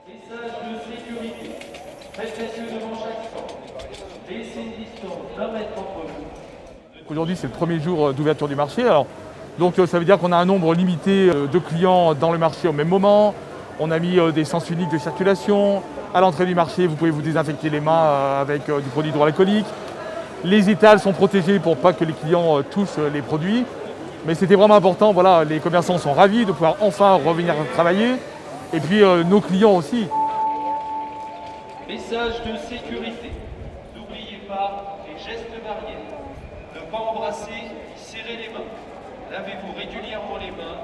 Message de sécurité. Faites messieurs devant chaque stand. Laissez une distance d'1 mètre entre vous. Aujourd'hui, c'est le premier jour d'ouverture du marché. Alors, donc, ça veut dire qu'on a un nombre limité de clients dans le marché au même moment. On a mis des sens uniques de circulation. À l'entrée du marché, vous pouvez vous désinfecter les mains avec du produit hydroalcoolique. Les étals sont protégés pour pas que les clients touchent les produits. Mais c'était vraiment important. Voilà, les commerçants sont ravis de pouvoir enfin revenir travailler. Et puis, nos clients aussi. Message de sécurité. N'oubliez pas les gestes barrières. Ne pas embrasser, serrer les mains. Lavez-vous régulièrement les mains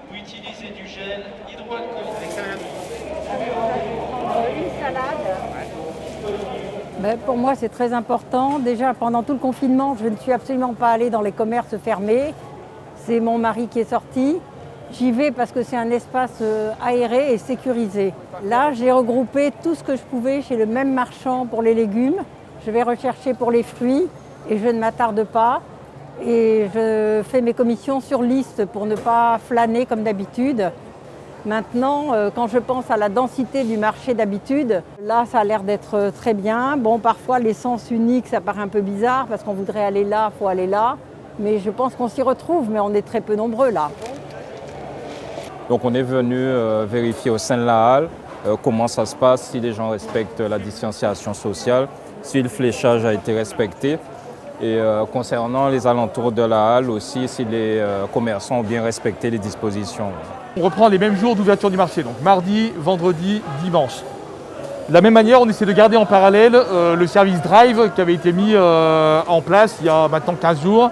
ou utilisez du gel hydroalcoolique. Une salade. Ben, pour moi, c'est très important. Déjà, pendant tout le confinement, je ne suis absolument pas allée dans les commerces fermés. C'est mon mari qui est sorti. J'y vais parce que c'est un espace aéré et sécurisé. Là, j'ai regroupé tout ce que je pouvais chez le même marchand pour les légumes. Je vais rechercher pour les fruits et je ne m'attarde pas. Et je fais mes commissions sur liste pour ne pas flâner comme d'habitude. Maintenant, quand je pense à la densité du marché d'habitude, là, ça a l'air d'être très bien. Bon, parfois, les sens uniques, ça paraît un peu bizarre parce qu'on voudrait aller là, il faut aller là. Mais je pense qu'on s'y retrouve, mais on est très peu nombreux là. Donc on est venu vérifier au sein de la halle comment ça se passe, si les gens respectent la distanciation sociale, si le fléchage a été respecté. Et concernant les alentours de la halle aussi, si les commerçants ont bien respecté les dispositions. On reprend les mêmes jours d'ouverture du marché, donc mardi, vendredi, dimanche. De la même manière, on essaie de garder en parallèle le service Drive qui avait été mis en place il y a maintenant 15 jours.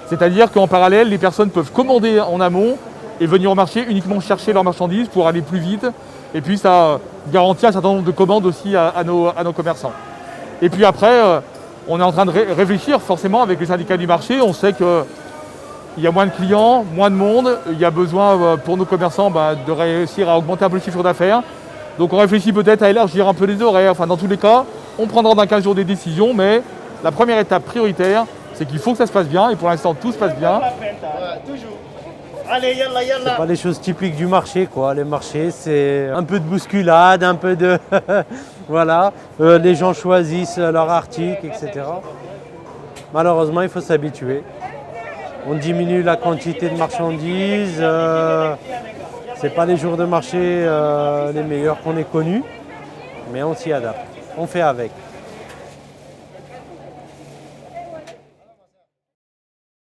C'est-à-dire qu'en parallèle, les personnes peuvent commander en amont et venir au marché uniquement chercher leurs marchandises pour aller plus vite. Et puis ça garantit un certain nombre de commandes aussi à nos commerçants. Et puis après, on est en train de réfléchir forcément avec les syndicats du marché. On sait qu'il y a moins de clients, moins de monde. Il y a besoin pour nos commerçants de réussir à augmenter un peu le chiffre d'affaires. Donc on réfléchit peut-être à élargir un peu les horaires. Enfin, dans tous les cas, on prendra dans 15 jours des décisions. Mais la première étape prioritaire, c'est qu'il faut que ça se passe bien. Et pour l'instant, tout se passe bien. Allez, yalla, yalla. C'est pas les choses typiques du marché, quoi. Les marchés, c'est un peu de bousculade, un peu de... voilà. Les gens choisissent leur article, etc. Malheureusement, il faut s'habituer. On diminue la quantité de marchandises. C'est pas les jours de marché les meilleurs qu'on ait connus, mais on s'y adapte. On fait avec.